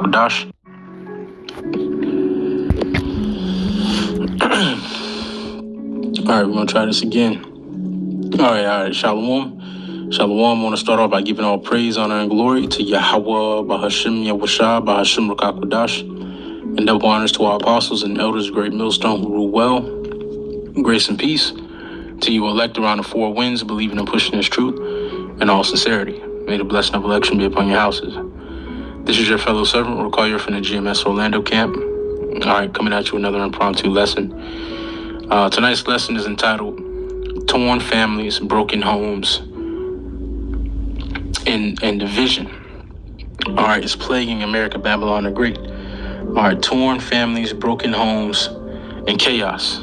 Dash. All right, we're gonna try this again. All right. Shalom. Shalom. I want to start off by giving all praise, honor, and glory to Yahweh, Bahashim, Yahushua, Bahashim, Rakakwadash, and double honors to our apostles and elders, great millstone who rule well. Grace and peace to you elect around the four winds, believing and pushing this truth in all sincerity. May the blessing of election be upon your houses. This is your fellow servant, Rukayer from the GMS Orlando camp. All right, coming at you with another impromptu lesson. Tonight's lesson is entitled Torn Families, Broken Homes, and Division. All right, it's plaguing America, Babylon the Great. All right, torn families, broken homes, and chaos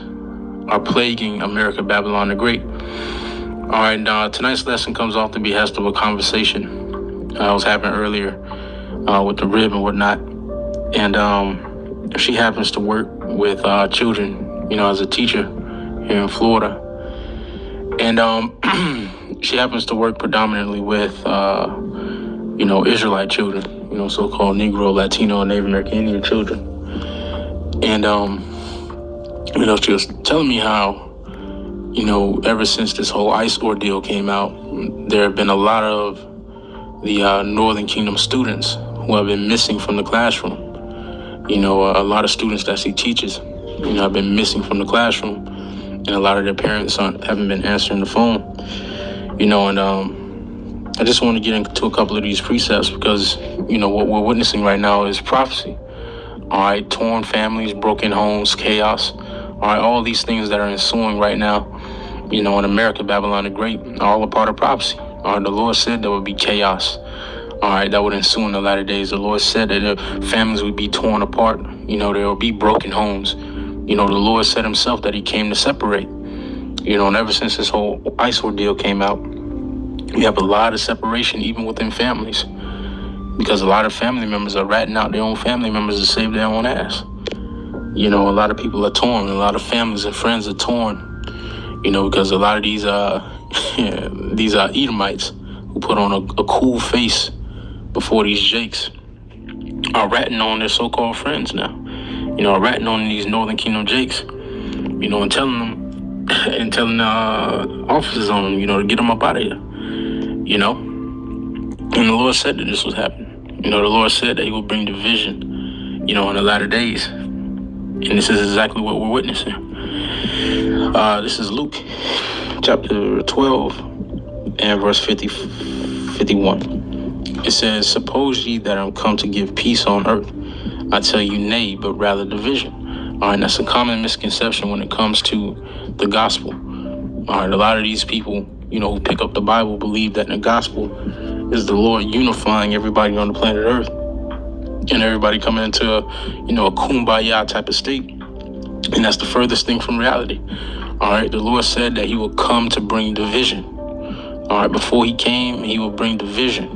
are plaguing America, Babylon the Great. All right, tonight's lesson comes off the behest of a conversation I was having earlier with the rib and whatnot. And she happens to work with children, as a teacher here in Florida. And she happens to work predominantly with, Israelite children, so-called Negro, Latino, and Native American Indian children. And, she was telling me how, ever since this whole ICE ordeal came out, there have been a lot of the Northern Kingdom students who have been missing from the classroom. A lot of students that she teaches, have been missing from the classroom, and a lot of their parents haven't been answering the phone. I just want to get into a couple of these precepts because, what we're witnessing right now is prophecy. All right, torn families, broken homes, chaos. All right, all these things that are ensuing right now, in America, Babylon the Great, are all a part of prophecy. All right, the Lord said there would be chaos. All right, that would ensue in the latter days. The Lord said that families would be torn apart. There will be broken homes. The Lord said himself that he came to separate. And ever since this whole ICE ordeal came out, we have a lot of separation even within families because a lot of family members are ratting out their own family members to save their own ass. A lot of people are torn. A lot of families and friends are torn, because a lot of these these Edomites who put on a cool face before these Jakes are ratting on their so-called friends now. Ratting on these Northern Kingdom Jakes, and telling them and telling officers on them, to get them up out of here. And the Lord said that this was happening. The Lord said that he will bring division, in the latter days. And this is exactly what we're witnessing. This is Luke chapter 12 and verse 51. It says, suppose ye that I'm come to give peace on earth. I tell you nay, but rather division. All right, that's a common misconception when it comes to the gospel. All right, a lot of these people, who pick up the Bible believe that the gospel is the Lord unifying everybody on the planet Earth and everybody coming into a kumbaya type of state. And that's the furthest thing from reality. All right, the Lord said that he will come to bring division. All right, before he came, he will bring division.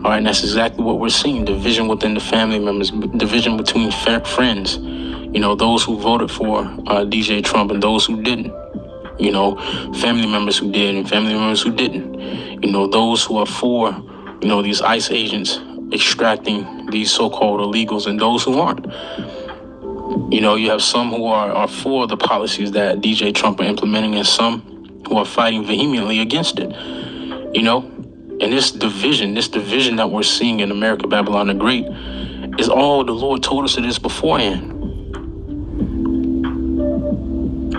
All right, and that's exactly what we're seeing. Division within the family members, division between friends, those who voted for DJ Trump and those who didn't. Family members who did and family members who didn't. Those who are for, these ICE agents extracting these so-called illegals and those who aren't. You have some who are for the policies that DJ Trump are implementing and some who are fighting vehemently against it. And this division that we're seeing in America, Babylon the Great, is all the Lord told us it is beforehand.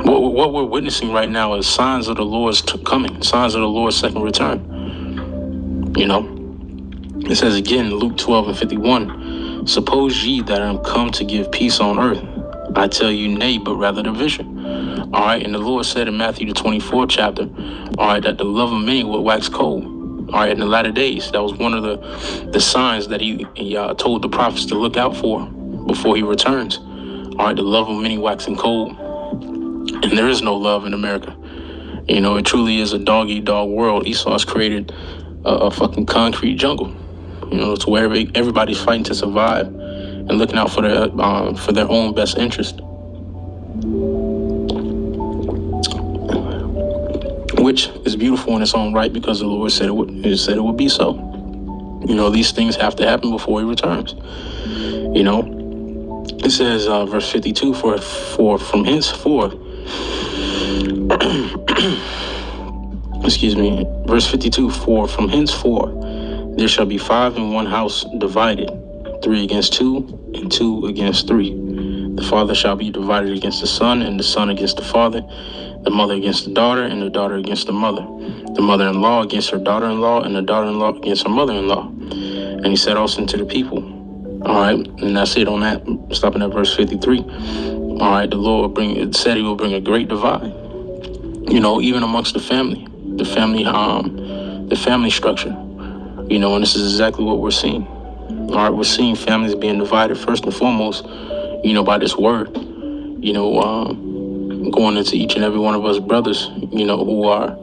What we're witnessing right now is signs of the Lord's coming, signs of the Lord's second return. It says again, Luke 12 and 51, suppose ye that I am come to give peace on earth. I tell you nay, but rather division. All right, and the Lord said in Matthew the 24th chapter, all right, that the love of many will wax cold. All right, in the latter days, that was one of the signs that he told the prophets to look out for before he returns. All right, the love of many waxing cold. And there is no love in America. It truly is a dog-eat-dog world. Esau has created a fucking concrete jungle. It's where everybody's fighting to survive and looking out for their own best interest. Which is beautiful in its own right because the Lord said it would be so. These things have to happen before he returns. You know, it says, verse 52, for from henceforth, excuse me, verse 52, for from henceforth there shall be 5 in one house divided, 3 against 2, and 2 against 3. The father shall be divided against the son, and the son against the father, the mother against the daughter, and the daughter against the mother-in-law against her daughter-in-law, and the daughter-in-law against her mother-in-law. And he said also unto the people, all right, and that's it on that, stopping at verse 53. All right, the Lord said he will bring a great divide, even amongst the family structure, and this is exactly what we're seeing. All right, we're seeing families being divided first and foremost, by this word, going into each and every one of us brothers, who are,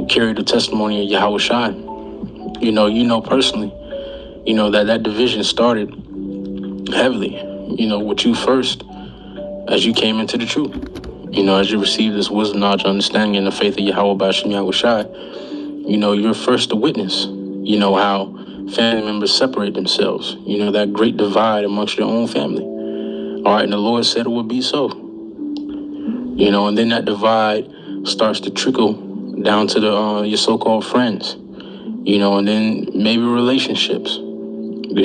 carry the testimony of Yahweh Shai. Personally, that division started heavily, with you first, as you came into the truth, as you received this wisdom, knowledge, understanding, and the faith of Yahweh Bashim Yahweh Shai, you're first to witness, how family members separate themselves, that great divide amongst your own family. All right, and the Lord said it would be so. And then that divide starts to trickle down to your so-called friends, and then maybe relationships, and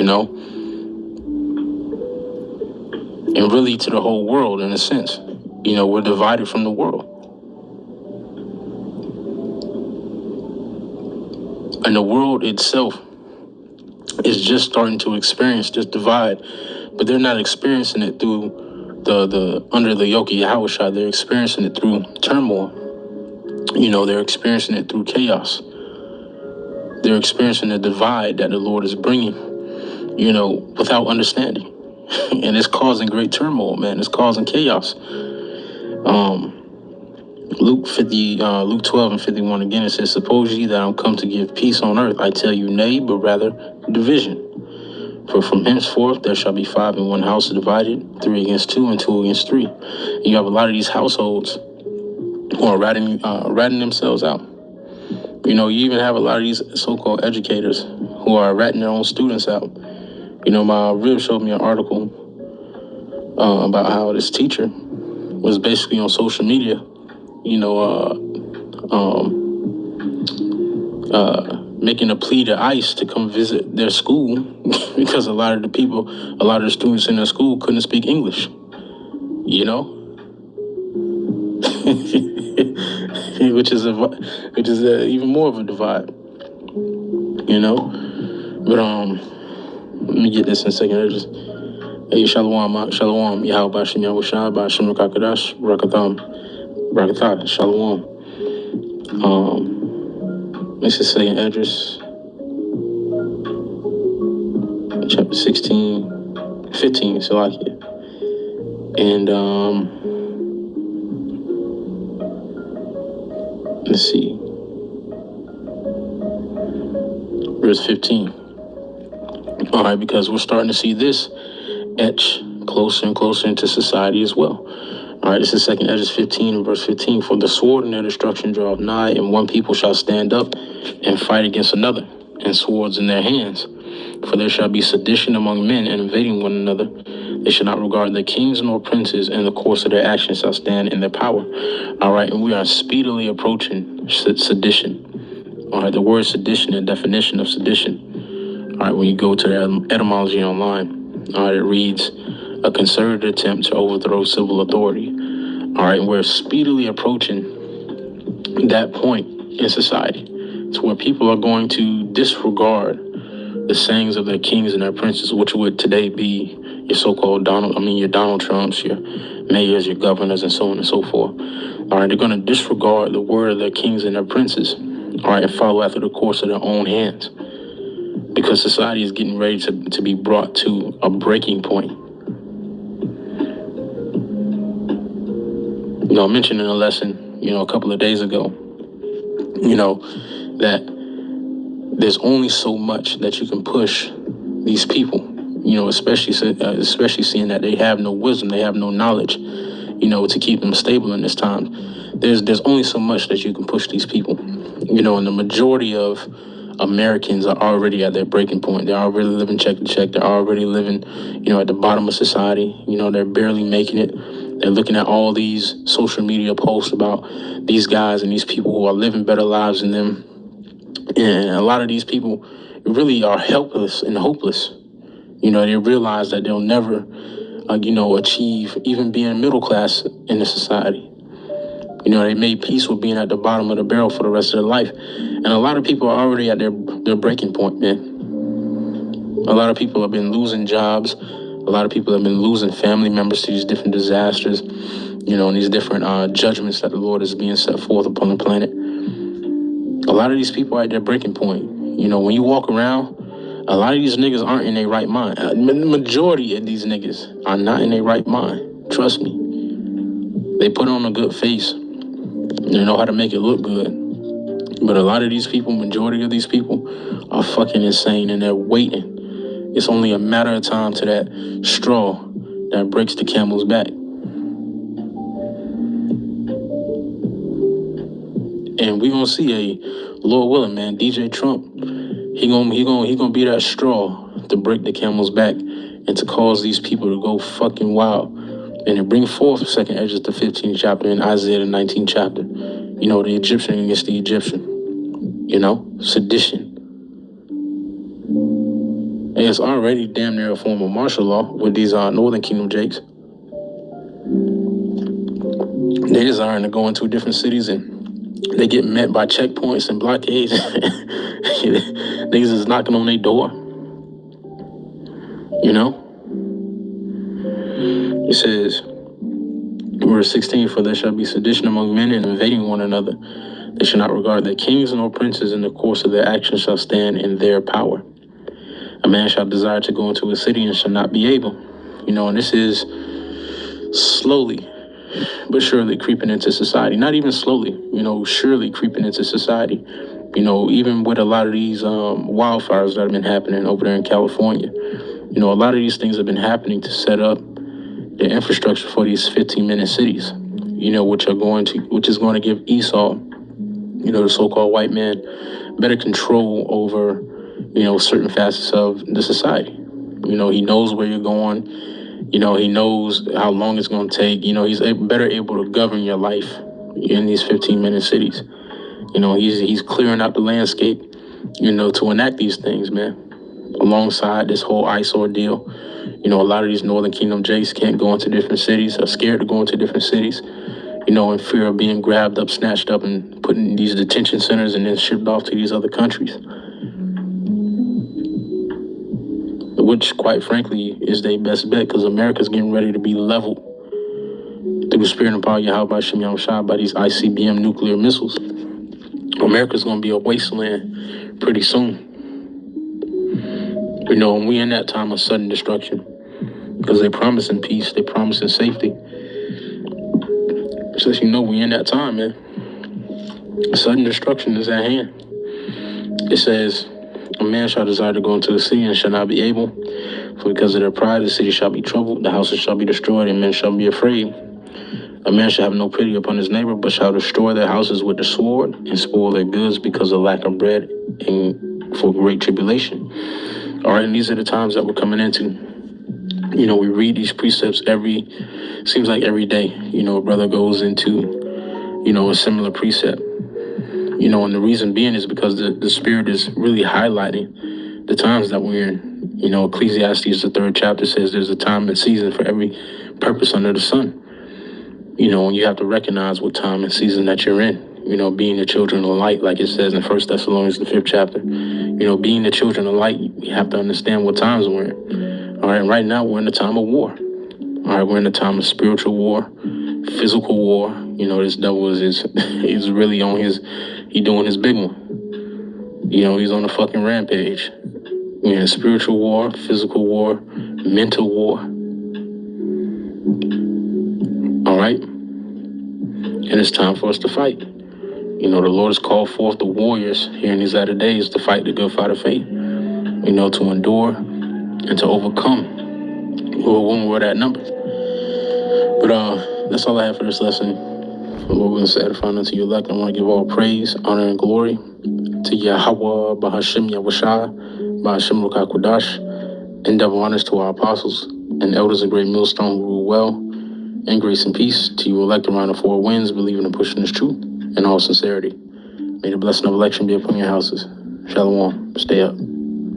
really to the whole world in a sense. We're divided from the world. And the world itself is just starting to experience this divide, but they're not experiencing it through the under the yoke of Yahweh Shai. They're experiencing it through turmoil. They're experiencing it through chaos. They're experiencing the divide that the Lord is bringing, without understanding. And it's causing great turmoil, man. It's causing chaos. Luke 12 and 51 again, it says, suppose ye that I'm come to give peace on earth. I tell you, nay, but rather division. For from henceforth there shall be 5 in one house divided, 3 against 2, and 2 against 3. And you have a lot of these households who are ratting themselves out. You even have a lot of these so-called educators who are ratting their own students out. My rib showed me an article about how this teacher was basically on social media, making a plea to ICE to come visit their school because a lot of the students in their school couldn't speak English, which is even more of a divide, But let me get this in a second. Hey, shalom, Yahweh Bashim Yahweh Shai, Bashim Rakakadash, Rakatah, shalom. This is second address, chapter 15, Salakia. And let's see, verse 15. All right, because we're starting to see this etch closer and closer into society as well. All right, this is second Esdras 15 and verse 15. For the sword and their destruction draweth nigh, and one people shall stand up and fight against another, and swords in their hands. For there shall be sedition among men, and invading one another. They shall not regard their kings nor princes, and the course of their actions shall stand in their power. All right, and we are speedily approaching sedition. All right, the word sedition, the definition of sedition. All right, when you go to the etymology online, all right, it reads, a concerted attempt to overthrow civil authority. All right, and we're speedily approaching that point in society. It's where people are going to disregard the sayings of their kings and their princes, which would today be your so-called your Donald Trumps, your mayors, your governors, and so on and so forth. All right, they're going to disregard the word of their kings and their princes, all right, and follow after the course of their own hands. Because society is getting ready to be brought to a breaking point. I mentioned in a lesson, a couple of days ago, that there's only so much that you can push these people, especially seeing that they have no wisdom, they have no knowledge, to keep them stable in this time. There's only so much that you can push these people, and the majority of Americans are already at their breaking point. They're already living check to check. They're already living, at the bottom of society. They're barely making it. They're looking at all these social media posts about these guys and these people who are living better lives than them. And a lot of these people really are helpless and hopeless. They realize that they'll never, achieve even being middle class in the society. They made peace with being at the bottom of the barrel for the rest of their life. And a lot of people are already at their breaking point, man. A lot of people have been losing jobs. A lot of people have been losing family members to these different disasters, and these different judgments that the Lord is being set forth upon the planet. A lot of these people are at their breaking point. When you walk around, a lot of these niggas aren't in their right mind. The majority of these niggas are not in their right mind. Trust me. They put on a good face. They know how to make it look good. But a lot of these people, majority of these people, are fucking insane and they're waiting. It's only a matter of time to that straw that breaks the camel's back. And we gonna see a Lord willing, man, DJ Trump, he gonna be that straw to break the camel's back and to cause these people to go fucking wild. And to bring forth 2nd Ezra the 15th chapter and Isaiah the 19th chapter. The Egyptian against the Egyptian. Sedition. And it's already damn near a form of martial law with these Northern Kingdom Jakes. They desiring to go into different cities and they get met by checkpoints and blockades. Niggas is knocking on their door. It says, verse 16, for there shall be sedition among men and invading one another. They shall not regard their kings nor princes, in the course of their actions shall stand in their power. A man shall desire to go into a city and shall not be able. And this is slowly but surely creeping into society. Not even slowly, surely creeping into society. Even with a lot of these wildfires that have been happening over there in California. A lot of these things have been happening to set up the infrastructure for these 15-minute cities, which is going to give Esau, the so-called white man, better control over, certain facets of the society. He knows where you're going. He knows how long it's going to take. He's better able to govern your life in these 15-minute cities. He's clearing out the landscape, to enact these things, man. Alongside this whole ICE ordeal, a lot of these Northern Kingdom Jakes can't go into different cities, are scared to go into different cities, in fear of being grabbed up, snatched up, and put in these detention centers and then shipped off to these other countries. Which, quite frankly, is their best bet, because America's getting ready to be leveled through the spirit and power of Yahweh Shem Yahushua by these ICBM nuclear missiles. America's going to be a wasteland pretty soon. And we in that time of sudden destruction, because they promising peace, they promising safety. So we in that time, man. Sudden destruction is at hand. It says, a man shall desire to go into the city and shall not be able, for because of their pride the city shall be troubled, the houses shall be destroyed, and men shall be afraid. A man shall have no pity upon his neighbor, but shall destroy their houses with the sword and spoil their goods because of lack of bread and for great tribulation. All right, and these are the times that we're coming into. We read these precepts seems like every day, a brother goes into, a similar precept. And the reason being is because the Spirit is really highlighting the times that we're in. Ecclesiastes, the 3rd chapter, says there's a time and season for every purpose under the sun. And you have to recognize what time and season that you're in. Being the children of light, like it says in 1 Thessalonians, the 5th chapter. Being the children of light, we have to understand what times we're in. All right, right now we're in a time of war. All right, we're in a time of spiritual war, physical war. This devil is really on he doing his big one. He's on a fucking rampage. We're in spiritual war, physical war, mental war. All right? And it's time for us to fight. The Lord has called forth the warriors here in these latter days to fight the good fight of faith. To endure and to overcome when we're that number. But that's all I have for this lesson. Lord, we're satisfied unto your elect. I want to give all praise, honor, and glory to Yahweh, Bahashim Yahushua, Bahashim Rukakudash, and double honors to our apostles and elders of Great Millstone who rule well, and grace and peace to you elect around the four winds, believing and pushing this truth in all sincerity. May the blessing of election be upon your houses. Shalom. Stay up.